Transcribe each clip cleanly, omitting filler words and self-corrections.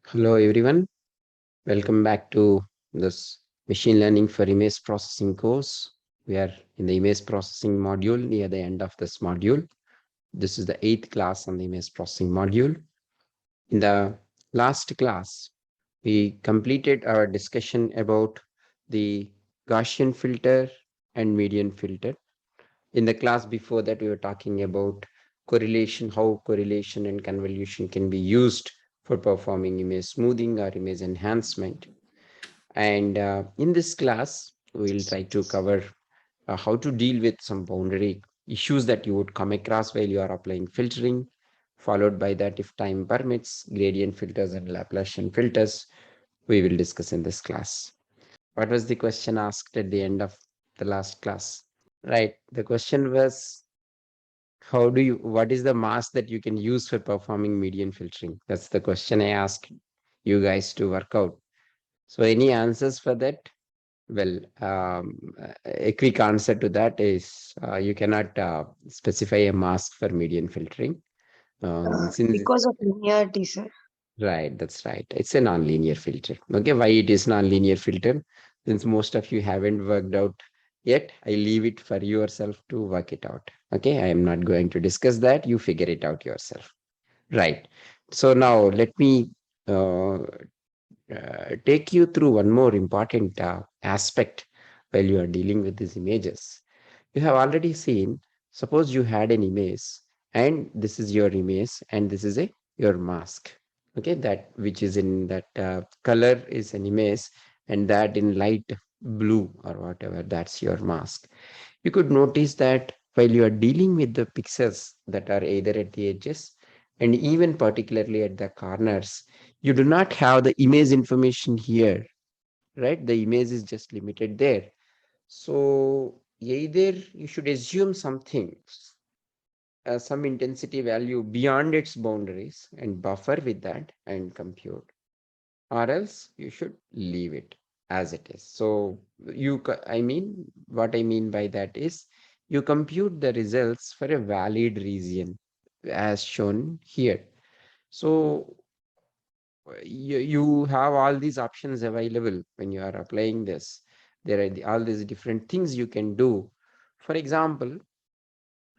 Hello everyone, welcome back to this machine learning for image processing course. We are in the image processing module near the end of this module. This is the eighth class on the image processing module. In the last class, we completed our discussion about the Gaussian filter and median filter. In the class before that, we were talking about correlation, how correlation and convolution can be used for performing image smoothing or image enhancement. And in this class, we'll try to cover how to deal with some boundary issues that you would come across while you are applying filtering, followed by that, if time permits, gradient filters and Laplacian filters, we will discuss in this class. What was the question asked at the end of the last class? Right. The question was, what is the mask that you can use for performing median filtering? That's the question I asked you guys to work out. So any answers for that? Well, a quick answer to that is you cannot specify a mask for median filtering. Since Because of linearity, sir. Right, that's right. It's a nonlinear filter. Okay, why it is nonlinear filter? Since most of you haven't worked out yet, I leave it for yourself to work it out. Okay, I am not going to discuss that. You figure it out yourself. Right. So now let me take you through one more important aspect while you are dealing with these images. You have already seen, suppose you had an image and this is your image and this is a your mask. Okay, that which is in that color is an image and that in light blue or whatever, that's your mask. You could notice that while you are dealing with the pixels that are either at the edges and even particularly at the corners, you do not have the image information here, right? The image is just limited there. So either you should assume something, some intensity value beyond its boundaries and buffer with that and compute, or else you should leave it as it is. So what I mean by that is you compute the results for a valid region as shown here. So you have all these options available when you are applying this. There are all these different things you can do. For example,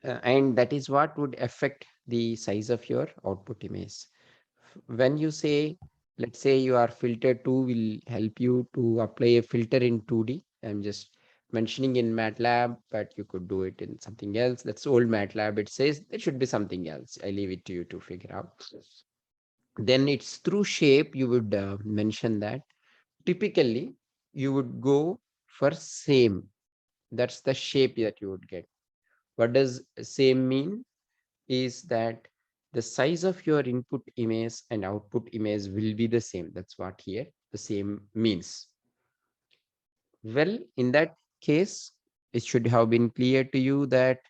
and that is what would affect the size of your output image. When you say, let's say your filter 2 will help you to apply a filter in 2D. I'm just mentioning in MATLAB, but you could do it in something else. That's old MATLAB. It says it should be something else. I leave it to you to figure out. Then it's through shape, you would mention that. Typically, you would go for same. That's the shape that you would get. What does same mean? Is that the size of your input image and output image will be the same. That's what here the same means. Well, in that case, it should have been clear to you that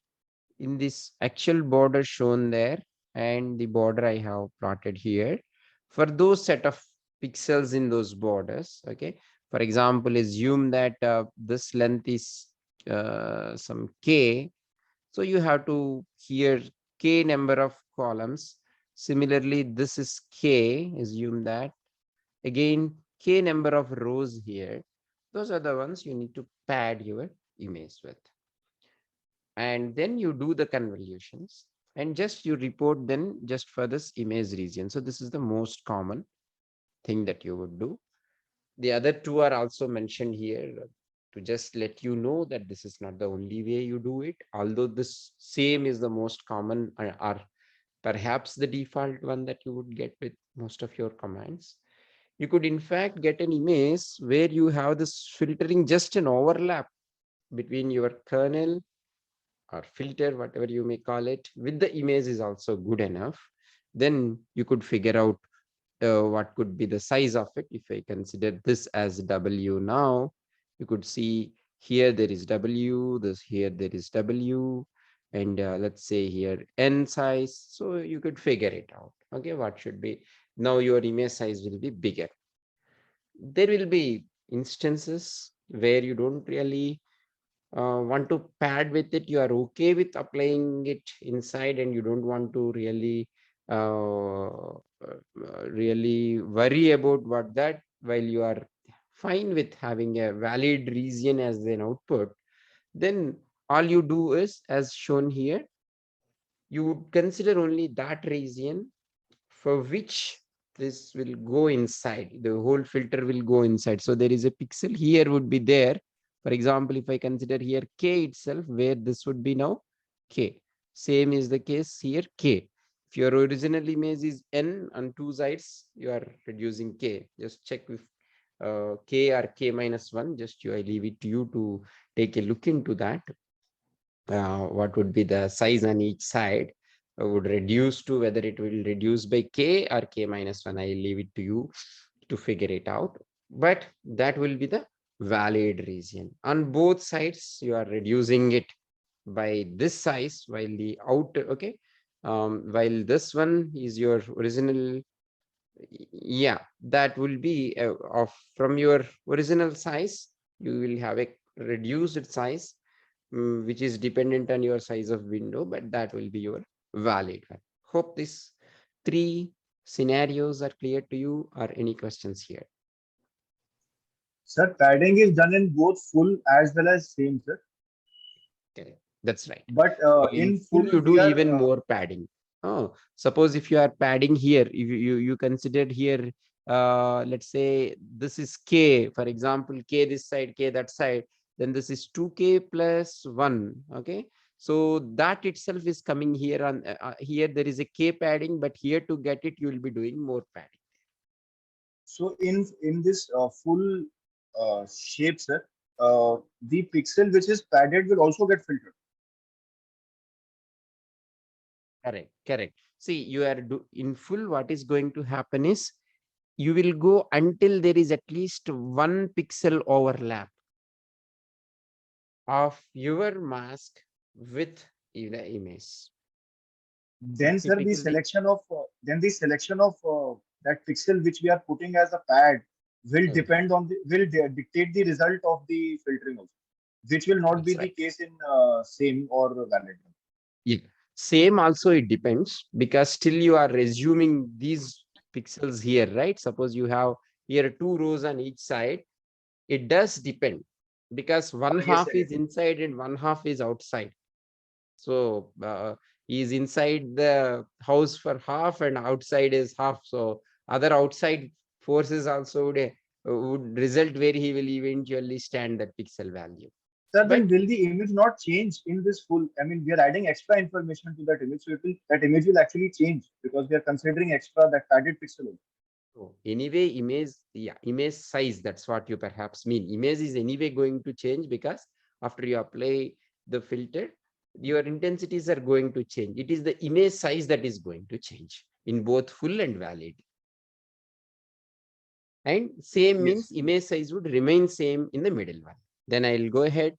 in this actual border shown there and the border I have plotted here, for those set of pixels in those borders, okay, for example, assume that this length is some k, so you have to here k number of columns. Similarly, this is k, assume that. Again, k number of rows here. Those are the ones you need to pad your image with. And then you do the convolutions and just you report then just for this image region. So this is the most common thing that you would do. The other two are also mentioned here to just let you know that this is not the only way you do it, although this same is the most common or perhaps the default one that you would get with most of your commands. You could in fact get an image where you have this filtering, just an overlap between your kernel or filter, whatever you may call it, with the image is also good enough. Then you could figure out what could be the size of it. If I consider this as W now, you could see here there is W, this here there is W, and let's say here N size. So you could figure it out. Okay, what should be now your image size will be bigger. There will be instances where you don't really want to pad with it. You are okay with applying it inside and you don't want to really really worry about what that, while you are fine with having a valid region as an output, then all you do is, as shown here, you would consider only that region for which this will go inside, the whole filter will go inside. So there is a pixel here would be there. For example, if I consider here k itself, where this would be now k, same is the case here k. If your original image is n on two sides, you are reducing k. Just check if k or k minus 1. Just I leave it to you to take a look into that. What would be the size on each side would reduce to, whether it will reduce by k or k minus 1. I leave it to you to figure it out. But that will be the valid region. On both sides, you are reducing it by this size, while the out, okay, while this one is your original, yeah, that will be of from your original size, you will have a reduced size, which is dependent on your size of window, but that will be your valid one. Hope these three scenarios are clear to you, or any questions here? Sir, padding is done in both full as well as same, sir. Correct. That's right. But In in full, full, you we do are even more padding. Oh, suppose if you are padding here, if you considered here, let's say this is k, for example, k this side, k that side, then this is 2k plus 1. Okay, so that itself is coming here on here. There is a k padding, but here to get it, you will be doing more padding. so in this full shape, sir. The pixel which is padded will also get filtered. Correct, correct. See, you are in full. What is going to happen is, you will go until there is at least one pixel overlap of your mask with the image. Then, sir, Typically, the selection of that pixel which we are putting as a pad will mm, dictate the result of the filtering also, which will not be that's the right. case in same or valid. Yeah. Same also it depends, because still you are resuming these pixels here, right? Suppose you have here two rows on each side. It does depend, because one Yes, sir. half is inside and one half is outside. So he's inside the house for half and outside is half. So other outside forces also would result where he will eventually stand that pixel value. Sir, then But will the image not change in this full? I mean, we are adding extra information to that image, so that image will actually change because we are considering extra that padded pixel also. oh, anyway, image, yeah, image size, that's what you perhaps mean. Image is anyway going to change, because after you apply the filter, your intensities are going to change. It is the image size that is going to change in both full and valid. And same Yes. means image size would remain same in the middle one. Then I'll go ahead.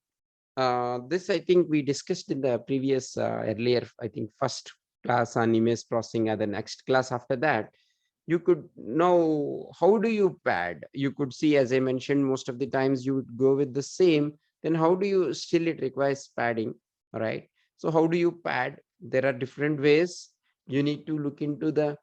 This I think we discussed in the previous earlier, I think first class on image processing, or the next class after that. You could know how do you pad. You could see, as I mentioned, most of the times you would go with the same. Then how do you still, it requires padding, right? So how do you pad? There are different ways. You need to look into the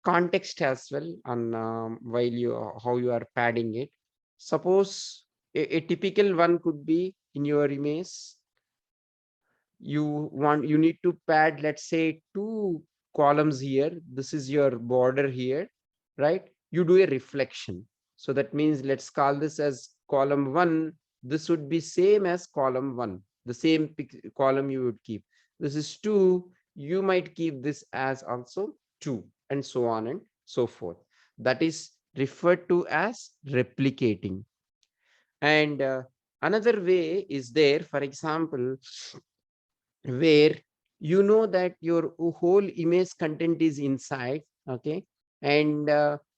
context as well on while you how you are padding it. Suppose a typical one could be in your image, you need to pad, let's say, two columns here. This is your border here, right? You do a reflection. So that means, let's call this as column 1. This would be same as column 1, the same column you would keep. This is 2, you might keep this as also 2, and so on and so forth. That is referred to as replicating. And another way is there, for example, where you know that your whole image content is inside, okay, and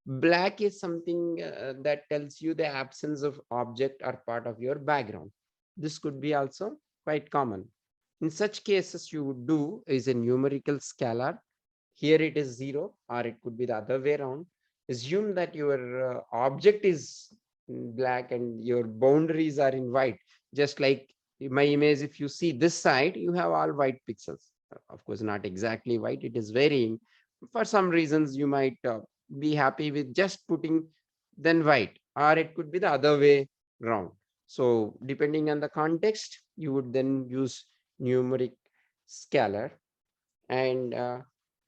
black is something that tells you the absence of object or part of your background. This could be also quite common. In such cases, you would do is a numerical scalar. Here it is 0, or it could be the other way around. Assume that your object is black and your boundaries are in white. Just like my image, if you see this side, you have all white pixels. Of course, not exactly white, it is varying. For some reasons, you might be happy with just putting then white, or it could be the other way round. So depending on the context, you would then use numeric scalar. And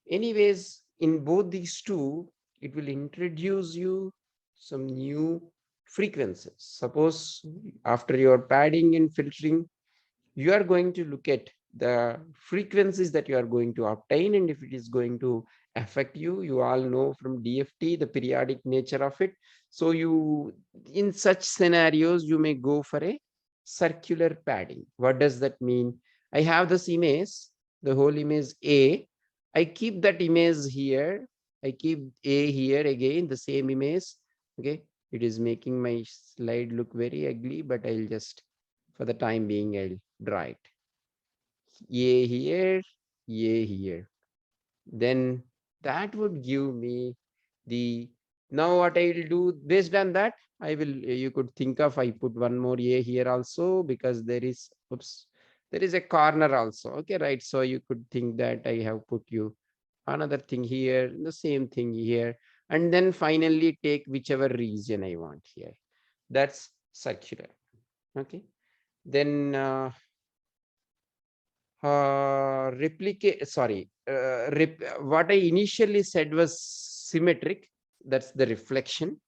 anyways, in both these two, it will introduce you some new frequencies. Suppose after your padding and filtering, you are going to look at the frequencies that you are going to obtain, and if it is going to affect you. You all know from DFT the periodic nature of it. So you, in such scenarios, you may go for a circular padding. What does that mean? I have this image, the whole image A. I keep that image here. I keep A here again, the same image. Okay, it is making my slide look very ugly, but I'll just, for the time being, I'll draw it. A here, A here. Then that would give me the, now what I will do based on that, I will, you could think of, I put one more A here also, because there is, oops, there is a corner also. Okay, right. So you could think that I have put you another thing here, the same thing here, and then finally take whichever region I want here. That's circular. Okay. Then replicate, sorry, what I initially said was symmetric. That's the reflection.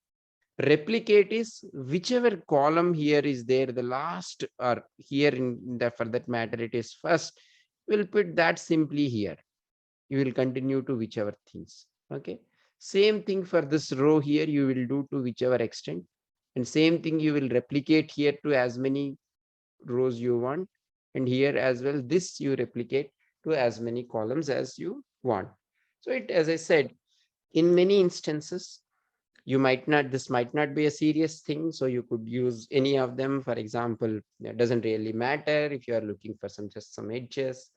Replicate is whichever column here is there, the last, or here in the, for that matter, it is first. We'll put that simply here. You will continue to whichever things. Okay. Same thing for this row here, you will do to whichever extent. And same thing you will replicate here to as many rows you want, and here as well, this you replicate to as many columns as you want. So it, as I said, in many instances, you might not, this might not be a serious thing, so you could use any of them. For example, it doesn't really matter if you are looking for some, just some edges,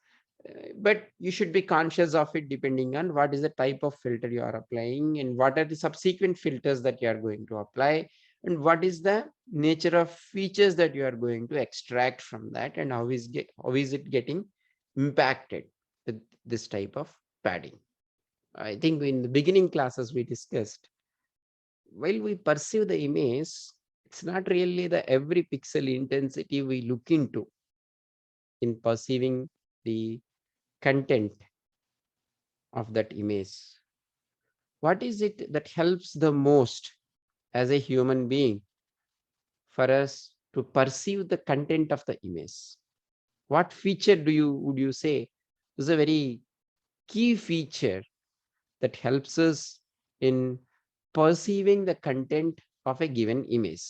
but you should be conscious of it depending on what is the type of filter you are applying, and what are the subsequent filters that you are going to apply, and what is the nature of features that you are going to extract from that, and how is it getting impacted with this type of padding. I think in the beginning classes we discussed, while we perceive the image, it's not really the every pixel intensity we look into in perceiving the content of that image. What is it that helps the most as a human being for us to perceive the content of the image? What feature do you, would you say is a very key feature that helps us in perceiving the content of a given image?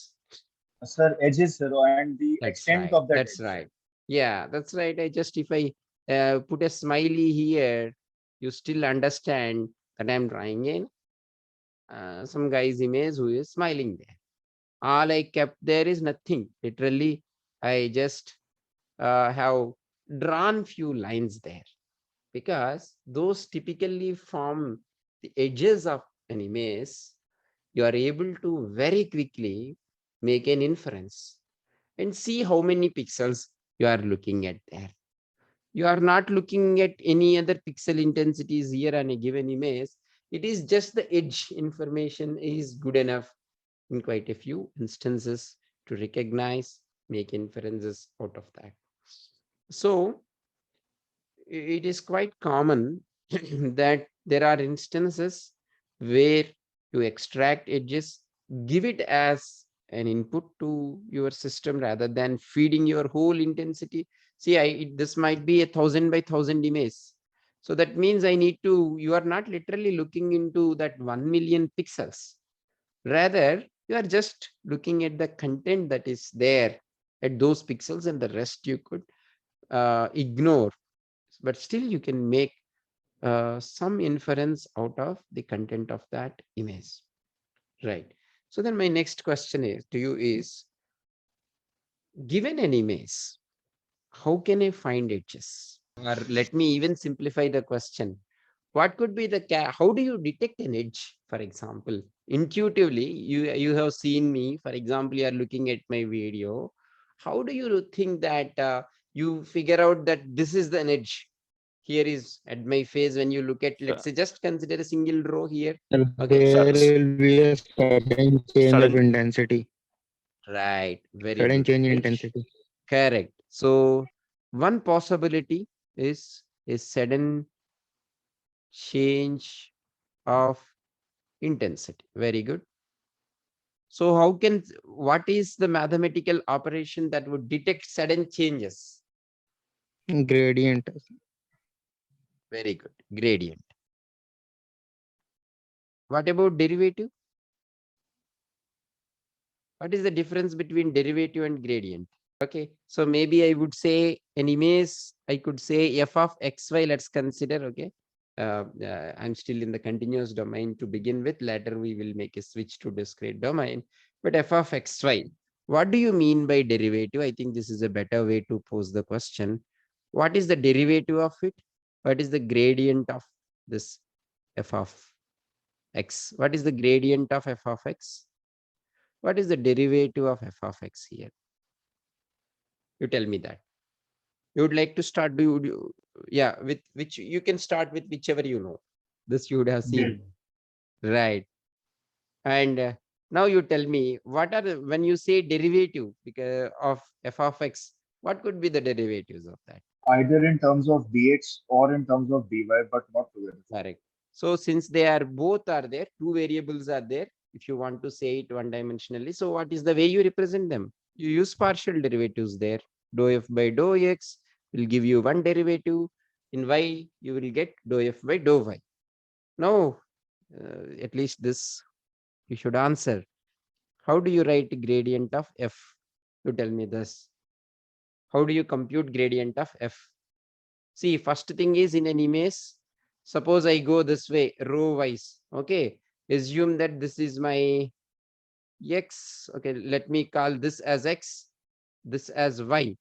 Sir, edges, sir, and the That's extent right. of that That's edge. right. Yeah, that's right. I just, if I put a smiley here, you still understand that I'm drawing in some guy's image who is smiling there. All I kept there is nothing. Literally, I just have drawn few lines there, because those typically form the edges of an image. You are able to very quickly make an inference and see how many pixels you are looking at there. You are not looking at any other pixel intensities here on a given image. It is just the edge information is good enough in quite a few instances to recognize, make inferences out of that. So it is quite common that there are instances where you extract edges, give it as an input to your system rather than feeding your whole intensity. See, this might be 1,000 by 1,000 image. So that means I need to, you are not literally looking into that 1 million pixels. Rather, you are just looking at the content that is there at those pixels, and the rest you could ignore. But still, you can make some inference out of the content of that image. Right. So then my next question is to you is, given an image, how can I find edges? Or let me even simplify the question. What could be the, how do you detect an edge? For example, intuitively, you have seen me, for example, you are looking at my video. How do you think that you figure out that this is the edge Here is at my face. When you look at, let's say, just consider a single row here. Okay, Sir, there will be a sudden change of sudden, intensity. right, very Sudden good, change in right, intensity. correct. So one possibility is a sudden change of intensity. Very good. So how can, what is the mathematical operation that would detect sudden changes? Gradient. Very good. Gradient. What about derivative? What is the difference between derivative and gradient? Okay, so maybe I would say an image, I could say f of xy, let's consider, okay. I'm still in the continuous domain to begin with. Later we will make a switch to discrete domain. But f of xy, what do you mean by derivative? I think this is a better way to pose the question. What is the derivative of it? What is the gradient of this f of x? What is the gradient of f of x? What is the derivative of f of x here? You tell me that. You would like to start, would you, yeah, with which you can start with whichever you know. This you would have seen, D. right? And now you tell me, what are the, when you say derivative because of f of x, what could be the derivatives of that? Either in terms of dx or in terms of dy, but not together. Correct. So since they are both are there, two variables are there, if you want to say it one dimensionally, so what is the way you represent them? You use partial derivatives there. Dou f by dou x will give you one derivative. In y, you will get dou f by dou y. Now, at least this you should answer. How do you write gradient of f? You tell me this. How do you compute gradient of f? See, first thing is in an image, suppose I go this way, row wise. Okay. Assume that this is my x. Okay. Let me call this as x, this as y.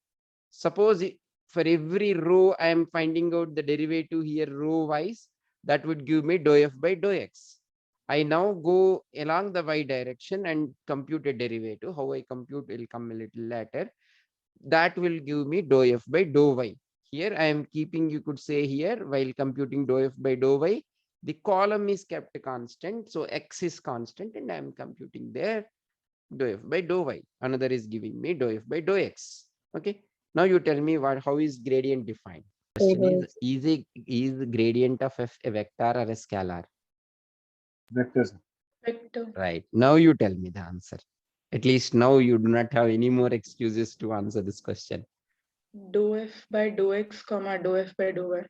Suppose for every row, I am finding out the derivative here row wise. That would give me dou f by dou x. I now go along the y direction and compute a derivative. How I compute will come a little later. That will give me dou f by dou y. Here I am keeping, you could say here, while computing dou f by dou y, the column is kept constant. So x is constant and I am computing there dou f by dou y. Another is giving me dou f by dou x. Okay. Now you tell me what, how is gradient defined? Question is gradient of f a vector or a scalar? Vectors. Vector. Right. Now you tell me the answer. At least now you do not have any more excuses to answer this question. Dou f by dou x, comma dou f by dou y.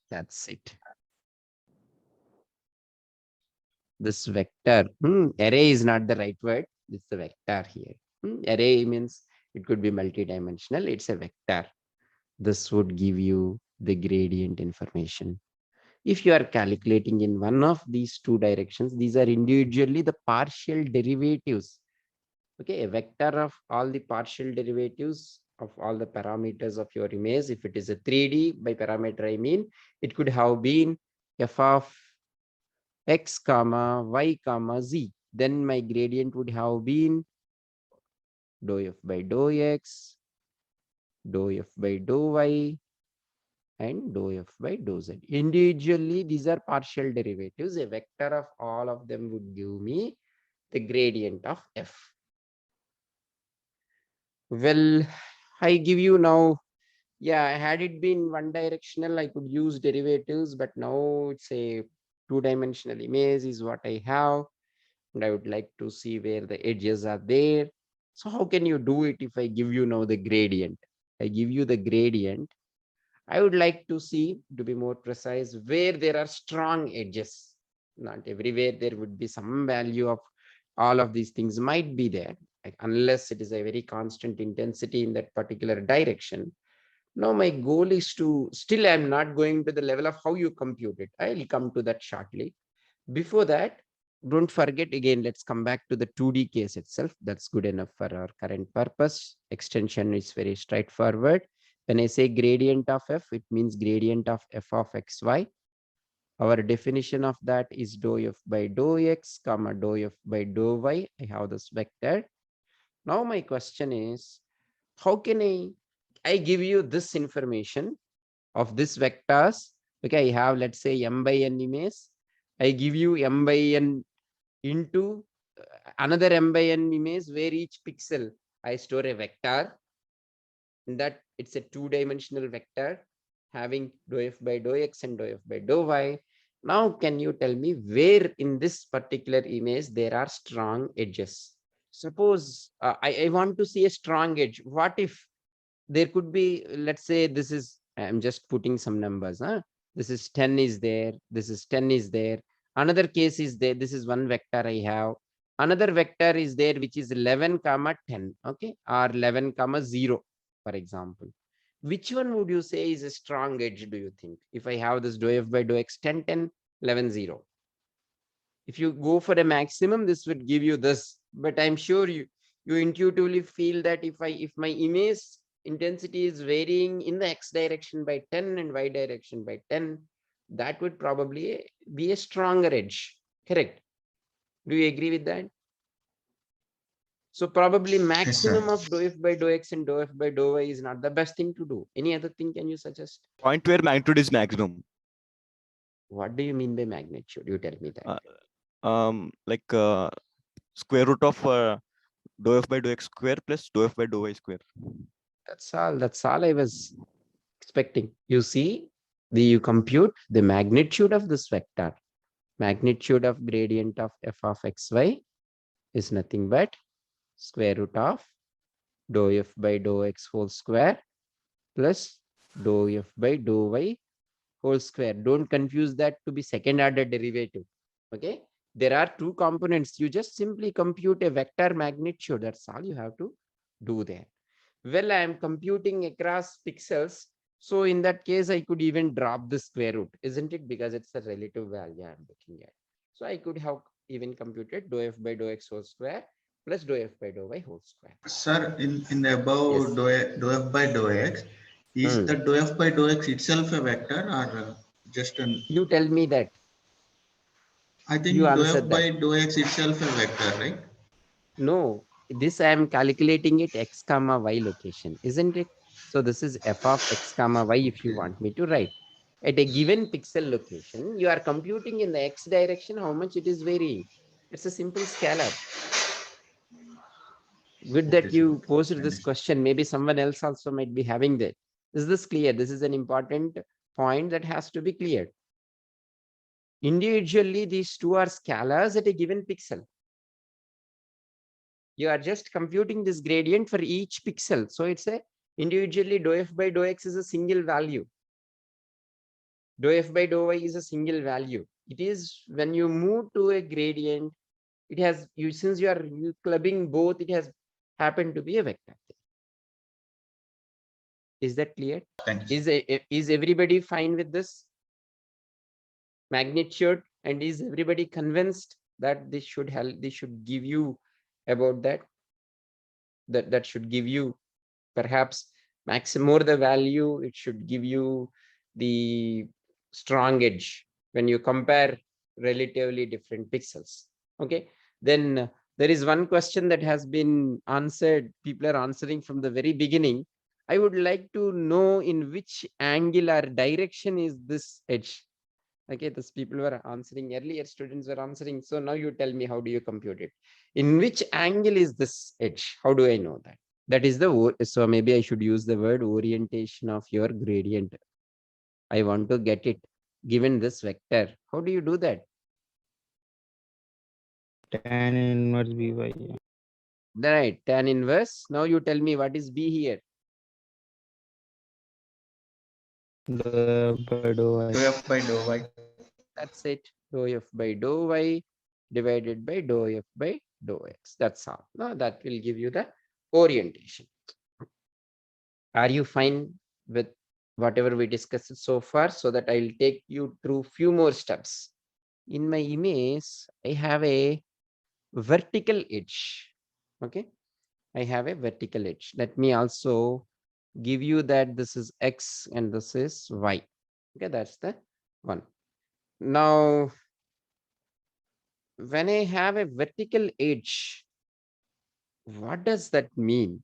That's it. This vector, array is not the right word. It's the vector here. Array means it could be multidimensional. It's a vector. This would give you the gradient information. If you are calculating in one of these two directions, these are individually the partial derivatives. Okay, a vector of all the partial derivatives of all the parameters of your image. If it is a 3D, by parameter I mean, it could have been f of x comma y comma z. Then my gradient would have been dou f by dou x, dou f by dou y, and dou f by dou z. Individually, these are partial derivatives. A vector of all of them would give me the gradient of f. Well, I give you now, yeah, had it been one directional, I could use derivatives, but now it's a two-dimensional image is what I have. And I would like to see where the edges are there. So how can you do it if I give you now the gradient? I give you the gradient. I would like to see, to be more precise, where there are strong edges. Not everywhere there would be some value of all of these things might be there, like unless it is a very constant intensity in that particular direction. Now my goal is to, still I'm not going to the level of how you compute it. I'll come to that shortly. Before that, don't forget again, let's come back to the 2D case itself. That's good enough for our current purpose. Extension is very straightforward. When I say gradient of f, it means gradient of f of xy. Our definition of that is dou f by dou x, comma dou f by dou y. I have this vector. Now my question is, how can I give you this information of this vectors Okay, I have, let's say, m by n image. I give you m by n into another m by n image where each pixel I store a vector, that it's a two-dimensional vector having dou f by dou x and dou f by dou y. Now, can you tell me where in this particular image there are strong edges? Suppose I want to see a strong edge. What if there could be, let's say, this is, I'm just putting some numbers. This is 10 is there. This is 10 is there. Another case is there. This is one vector I have. Another vector is there, which is 11 comma 10. Okay. Or 11 comma 0, for example. Which one would you say is a strong edge, do you think? If I have this dou f by dou x 10, 10, 11, 0. If you go for a maximum, this would give you this, but I'm sure you intuitively feel that if my image intensity is varying in the x direction by 10 and y direction by 10, that would probably be a stronger edge. Correct? Do you agree with that? So probably Yes, sir. maximum of dou f by dou x and dou f by dou y is not the best thing to do. Any other thing can you suggest? Point where magnitude is maximum. What do you mean by magnitude? You tell me that. Like square root of dou f by dou x square plus dou f by dou y square. That's all. That's all I was expecting. You see, you compute the magnitude of this vector. Magnitude of gradient of f of xy is nothing but square root of dou f by dou x whole square plus dou f by dou y whole square. Don't confuse that to be second order derivative. Okay. There are two components. You just simply compute a vector magnitude. That's all you have to do there. Well, I am computing across pixels. So in that case, I could even drop the square root, isn't it? Because it's a relative value I'm looking at. So I could have even computed dou f by dou x whole square plus dou f by dou y whole square. Sir, in the above Yes. dou f by dou x, is the dou f by dou x itself a vector or just an? You tell me that. I You think dou answer f that. by dou x itself a vector, right? No, this I am calculating it x comma y location, isn't it? So this is f of x comma y if you Okay. want me to write. At a given pixel location, you are computing in the x direction how much it is varying. It's a simple scalar. Good Okay, that sir. you posed this Understood. question. Maybe someone else also might be having that. Is this clear? This is an important point that has to be cleared. Individually, these two are scalars at a given pixel. You are just computing this gradient for each pixel. So it's a individually dou f by dou x is a single value. Dou f by dou y is a single value. It is when you move to a gradient, it has you since you are clubbing both, it has happened to be a vector. Is that clear? Thank you, sir. Is everybody fine with this magnitude? And is everybody convinced that this should help? This should give you about that. That should give you perhaps more the value, it should give you the strong edge when you compare relatively different pixels. Okay, then there is one question that has been answered. People are answering from the very beginning. I would like to know in which angle or direction is this edge. Okay, those people were answering earlier, students were answering. So now you tell me, how do you compute it? In which angle is this edge? How do I know that? That is so maybe I should use the word orientation of your gradient. I want to get it given this vector. How do you do that? Tan inverse by. Right, tan inverse. Now you tell me what is B here. Dou by dou y. Dou f by dou y. That's it. Dou f by dou y divided by dou f by dou x. That's all. Now that will give you the orientation. Are you fine with whatever we discussed so far? So that I'll take you through few more steps. In my image, I have a vertical edge. Okay, I have a vertical edge. Let me also give you that this is x and this is y. Okay, that's the one. Now, when I have a vertical edge, what does that mean?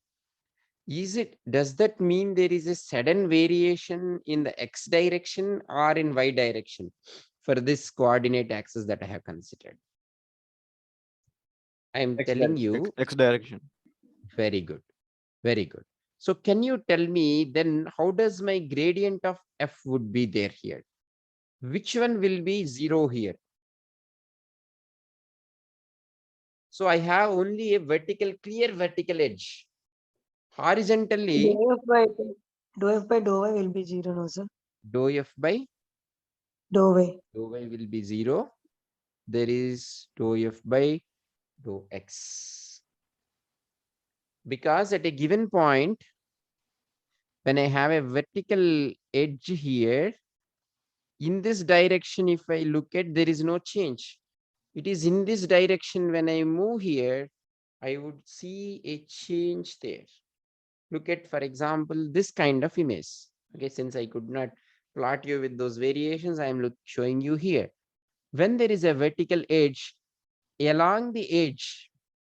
Does that mean there is a sudden variation in the x direction or in y direction for this coordinate axis that I have considered? I am X telling direction. you, X direction. very good, very good. So can you tell me then how does my gradient of f would be there here? Which one will be 0 here? So I have only a clear vertical edge. Horizontally, Dou f by dou y will be 0, no, sir? dou f by Dou y. dou y will be 0. There is dou f by dou x. Because at a given point, when I have a vertical edge here, in this direction, if I look at, there is no change. It is in this direction when I move here, I would see a change there. Look at, for example, this kind of image. Okay, since I could not plot you with those variations, I am showing you here. When there is a vertical edge, along the edge,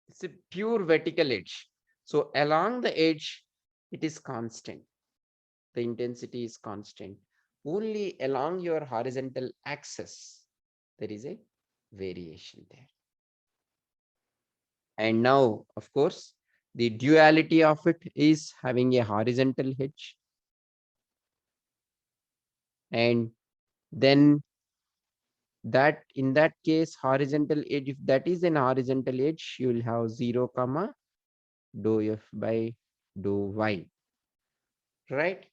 it's a pure vertical edge. So along the edge, it is constant. The intensity is constant. Only along your horizontal axis, there is a variation there. And now, of course, the duality of it is having a horizontal edge. And then that in that case, horizontal edge, if that is an horizontal edge, you will have 0 comma dou f by dou y, right?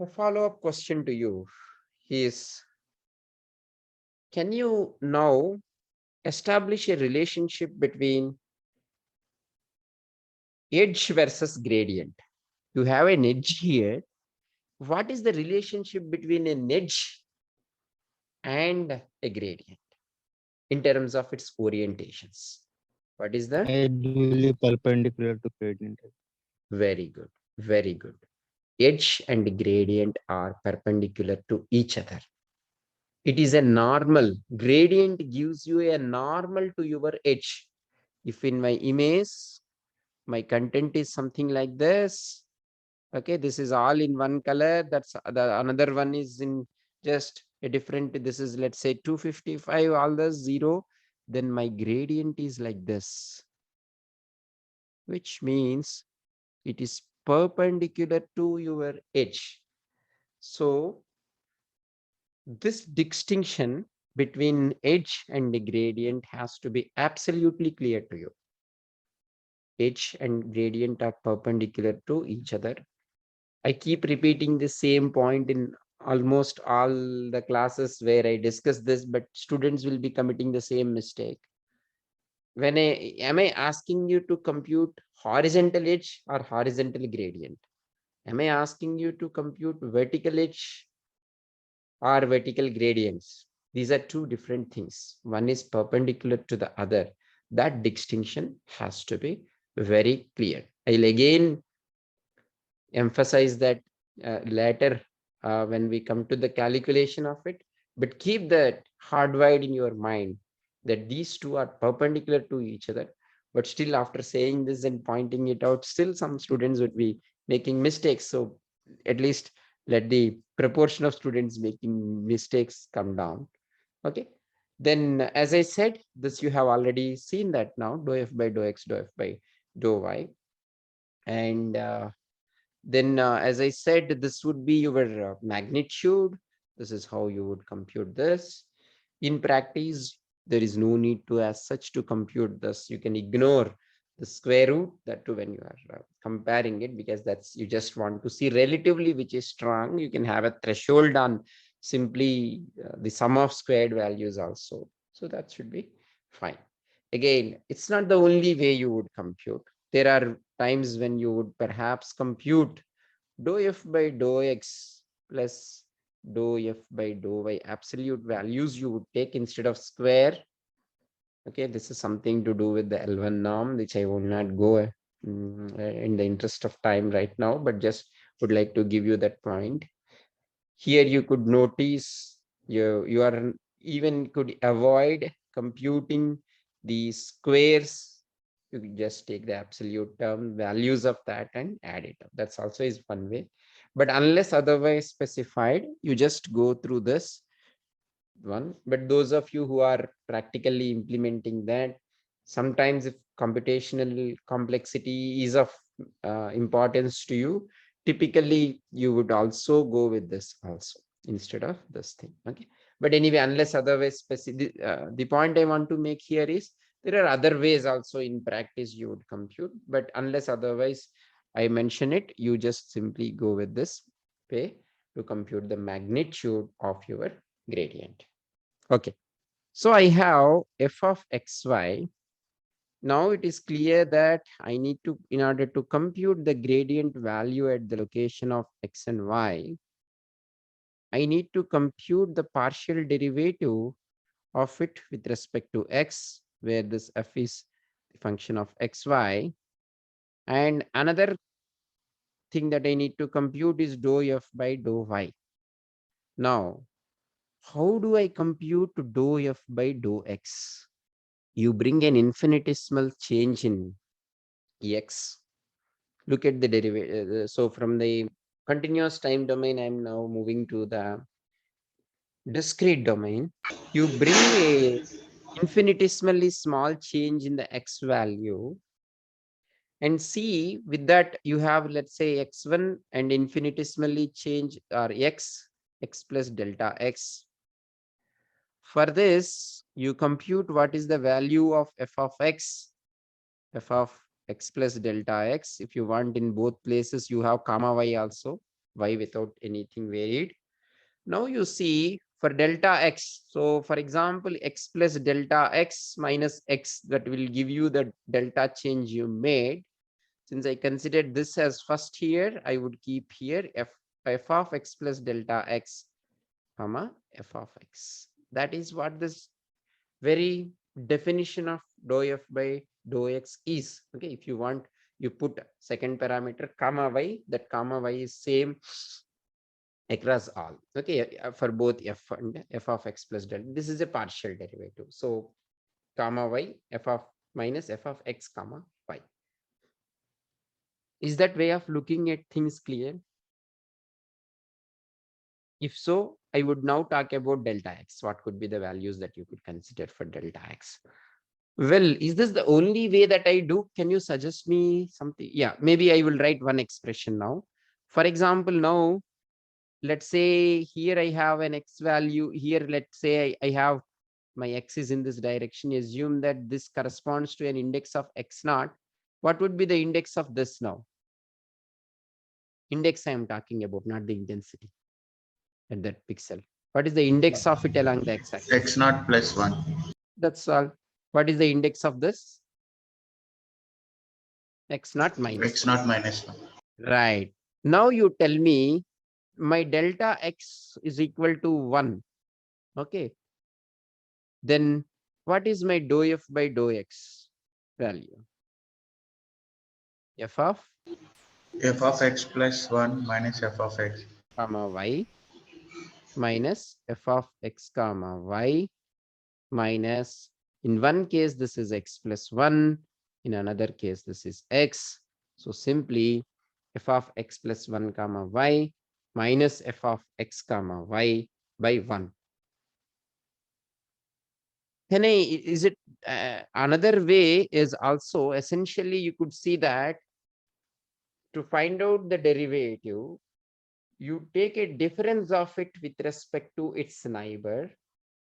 A follow-up question to you is, can you now establish a relationship between edge versus gradient? You have an edge here. What is the relationship between an edge and a gradient in terms of its orientations? What is the? Edge will be perpendicular to gradient. Very good, very good. Edge and gradient are perpendicular to each other. It is a normal. Gradient gives you a normal to your edge. If in my image, my content is something like this, okay, this is all in one color, that's the another one is in just a different, this is let's say 255, all the 0, then my gradient is like this, which means it is perpendicular to your edge. So this distinction between edge and the gradient has to be absolutely clear to you. Edge and gradient are perpendicular to each other. I keep repeating the same point in almost all the classes where I discuss this, but students will be committing the same mistake. Am I asking you to compute horizontal edge or horizontal gradient? Am I asking you to compute vertical edge or vertical gradients? These are two different things. One is perpendicular to the other. That distinction has to be very clear. I'll again emphasize that later when we come to the calculation of it, but keep that hardwired in your mind that these two are perpendicular to each other. But still, after saying this and pointing it out, still some students would be making mistakes. So at least let the proportion of students making mistakes come down. Okay, then as I said, this you have already seen that now, dou f by dou x, dou f by dou y. And then as I said, this would be your magnitude. This is how you would compute this. In practice, there is no need to as such to compute this. You can ignore the square root, that too when you are comparing it, because that's, you just want to see relatively which is strong. You can have a threshold on simply the sum of squared values also. So that should be fine. Again, it's not the only way you would compute. There are times when you would perhaps compute dou f by dou x plus dou f by dou y, absolute values you would take instead of square. Okay, this is something to do with the L1 norm, which I will not go in the interest of time right now, but just would like to give you that point. Here you could notice you are even could avoid computing the squares You just take the absolute term values of that and add it up. That's also is one way. But unless otherwise specified, you just go through this one. But those of you who are practically implementing that, sometimes if computational complexity is of importance to you, typically you would also go with this also instead of this thing. Okay. But anyway, unless otherwise specific, the point I want to make here is there are other ways also in practice you would compute, but unless otherwise I mention it, you just simply go with this way to compute the magnitude of your gradient. Okay, so I have f of xy. Now it is clear that I need to, in order to compute the gradient value at the location of x and y, I need to compute the partial derivative of it with respect to x, where this f is the function of xy. And another thing that I need to compute is dou f by dou y. Now, how do I compute dou f by dou x? You bring an infinitesimal change in x. Look at the derivative. So from the continuous time domain, I'm now moving to the discrete domain. You bring a infinitesimally small change in the x value, and see with that you have, let's say, x1 and infinitesimally change or x plus delta x. For this, you compute what is the value of f of x plus delta x. If you want, in both places you have comma y also, y without anything varied. Now you see for delta x, so for example x plus delta x minus x, that will give you the delta change you made. Since I considered this as first here, I would keep here f of x plus delta x comma f of x. That is what this very definition of dou f by dou x is. Okay, if you want, you put second parameter comma y, that comma y is same across all. Okay, for both f and f of x plus delta. This is a partial derivative. So comma y, f of minus f of x comma y. Is that way of looking at things clear? If so, I would now talk about delta x. What could be the values that you could consider for delta x? Well, is this the only way that I do? Can you suggest me something? Yeah, maybe I will write one expression now. For example, now, let's say here I have an x value. Here, let's say I have my x is in this direction. Assume that this corresponds to an index of x naught. What would be the index of this now? Index I am talking about, not the intensity at that pixel. What is the index of it along the x-axis? X naught plus 1. That's all. What is the index of this? X naught minus X 1. naught minus 1. Right. Now you tell me my delta x is equal to 1. Okay. Then what is my dou f by dou x value? F of F of x plus 1 minus f of x. comma y minus f of x comma y minus, in one case this is x plus 1, in another case this is x. So simply f of x plus 1 comma y minus f of x comma y by 1. Can I, is it another way is also essentially you could see that to find out the derivative, you take a difference of it with respect to its neighbor,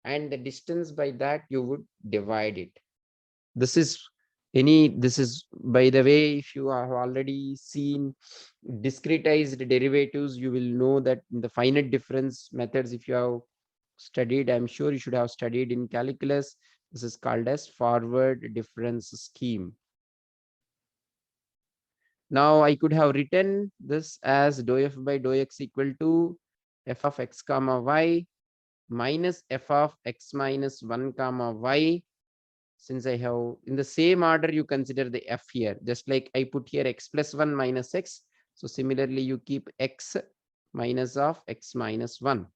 and the distance by that you would divide it. This is by the way, if you have already seen discretized derivatives, you will know that in the finite difference methods, if you have studied, I'm sure you should have studied in calculus, this is called as forward difference scheme. Now I could have written this as dou f by dou x equal to f of x comma y minus f of x minus 1 comma y. Since I have in the same order, you consider the f here, just like I put here x plus 1 minus x. So similarly, you keep x minus of x minus 1.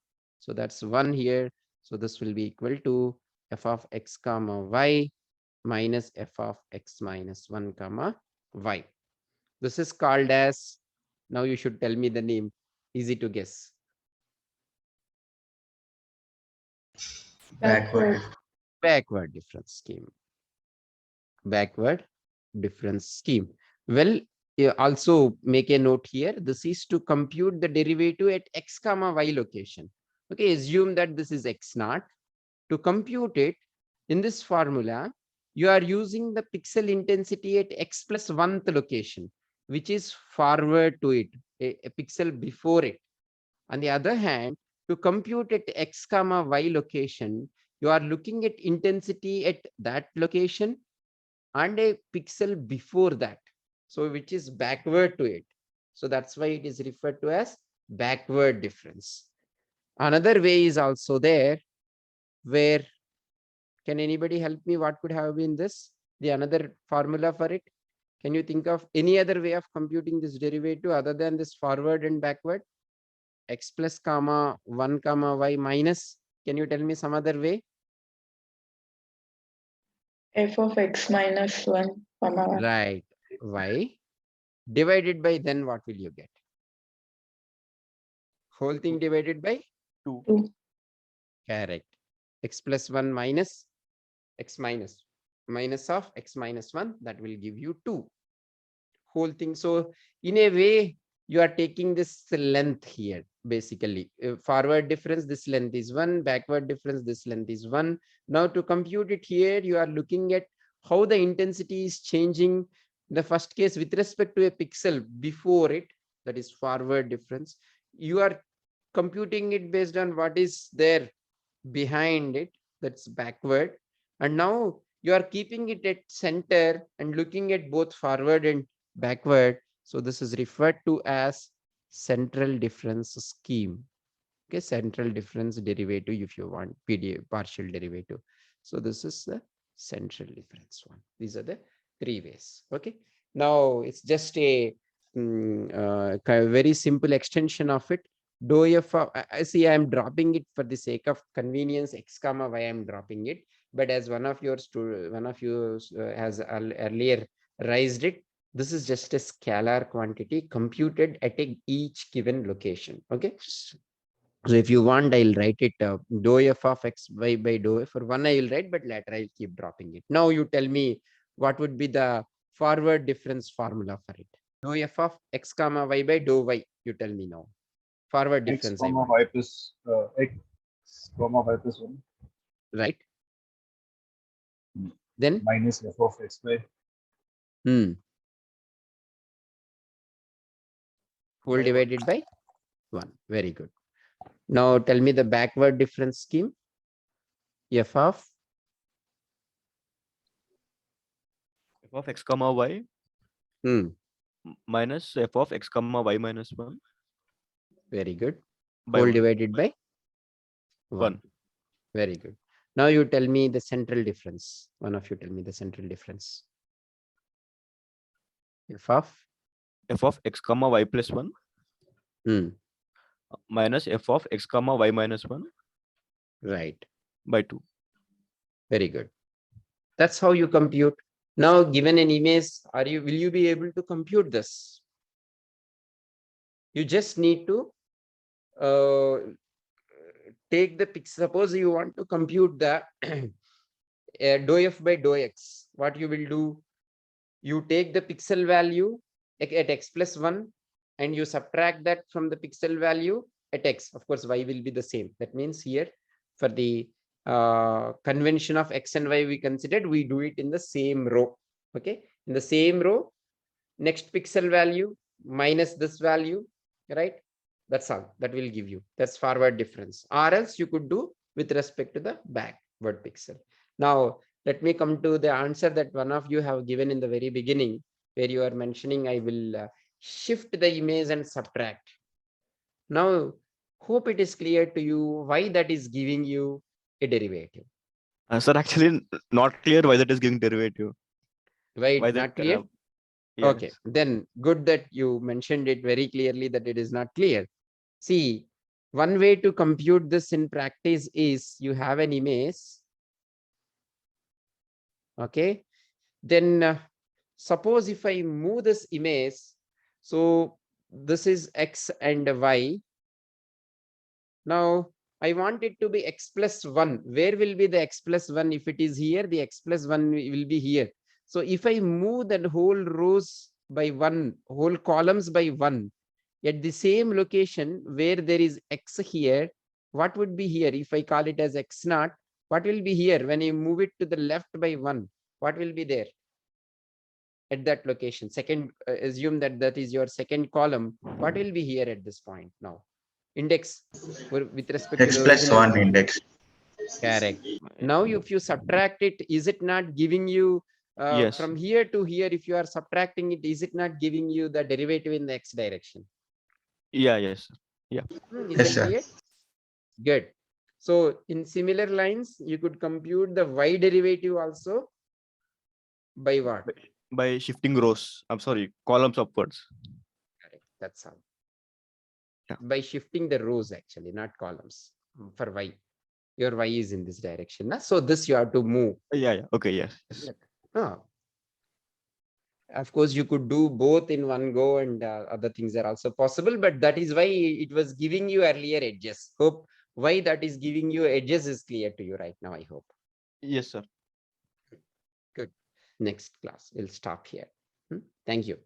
So that's 1 here. So this will be equal to f of x comma y minus f of x minus 1 comma y. This is called as, now you should tell me the name, easy to guess. Backward. Backward difference scheme. Backward difference scheme. Well, you also make a note here. This is to compute the derivative at x comma y location. Okay, assume that this is x naught. To compute it in this formula, you are using the pixel intensity at x plus 1th location, which is forward to it, a pixel before it. On the other hand, to compute at x comma y location, you are looking at intensity at that location and a pixel before that, so which is backward to it. So that's why it is referred to as backward difference. Another way is also there, where, can anybody help me, what could have been this, the another formula for it? Can you think of any other way of computing this derivative other than this forward and backward? X plus comma 1 comma y minus, can you tell me some other way? f of x minus 1 comma 1. Right, y divided by, then what will you get? Whole thing divided by 2. 2. correct. X plus 1 minus x minus of x minus 1, that will give you 2. Whole thing. So in a way, you are taking this length here, basically. Forward difference, this length is 1. Backward difference, this length is 1. Now to compute it here, you are looking at how the intensity is changing. The first case with respect to a pixel before it, that is forward difference. You are computing it based on what is there behind it, that's backward. And now you are keeping it at center and looking at both forward and backward. So this is referred to as central difference scheme. Okay, central difference derivative, if you want partial derivative. So this is the central difference one. These are the 3 ways. Okay, now it's just a very simple extension of it. Dou f of, I see I am dropping it for the sake of convenience, x comma y I am dropping it, but as one of you has earlier raised it, this is just a scalar quantity computed at each given location. Okay, so if you want, I'll write it dou f of x y by dou f. For one I will write, but later I'll keep dropping it. Now you tell me what would be the forward difference formula for it. Dou f of x comma y by dou y. You tell me now. Forward X difference I comma want. y plus x comma y plus 1 Right. Then minus f of x by whole divided by 1. Very good. Now tell me the backward difference scheme. F of x comma y minus f of x comma y minus 1 very good. by Whole 1. divided by 1. Very good. Now you tell me the central difference. One of you tell me the central difference. F of x comma y plus 1 minus f of x comma y minus 1 right by 2. Very good. That's how you compute. Now given an image, will you be able to compute this? You just need to take the pixel. Suppose you want to compute the dou f by dou x. What you will do? You take the pixel value at x plus 1 and you subtract that from the pixel value at x. Of course, y will be the same. That means here for the convention of x and y we considered, we do it in the same row. Okay, in the same row, next pixel value minus this value, right? That's all that will give you. That's forward difference. Or else you could do with respect to the backward pixel. Now let me come to the answer that one of you have given in the very beginning, where you are mentioning I will shift the image and subtract. Now hope it is clear to you why that is giving you a derivative. Sir, actually not clear why that is giving derivative. Why it's Why not that? clear? Yes. Okay, then good that you mentioned it very clearly that it is not clear. See, one way to compute this in practice is you have an image. Okay. Then suppose if I move this image, so this is X and Y. Now I want it to be X plus 1. Where will be the X plus 1? If it is here, the X plus 1 will be here. So if I move that whole rows by 1, whole columns by 1, at the same location where there is X here, what would be here? If I call it as X naught, what will be here? When you move it to the left by 1, what will be there at that location? Second, assume that that is your second column. What will be here at this point now? Index with respect to X the plus original 1 index. Correct. Now, if you subtract it, is it not giving you Yes. from here to here? If you are subtracting it, is it not giving you the derivative in the X direction? Yeah. Yes. Is Yes, that sir. clear? Good. So in similar lines, you could compute the Y derivative also by what? By shifting rows. I'm sorry, columns upwards. Correct. That's all. Yeah. By shifting the rows, actually, not columns for Y. Your Y is in this direction. So this you have to move. Yeah. Okay. Yes. Yes. Ah. Of course, you could do both in one go, and other things are also possible, but that is why it was giving you earlier edges. Hope why that is giving you edges is clear to you right now, I hope. Yes, sir. Good. Next class, we'll stop here. Thank you.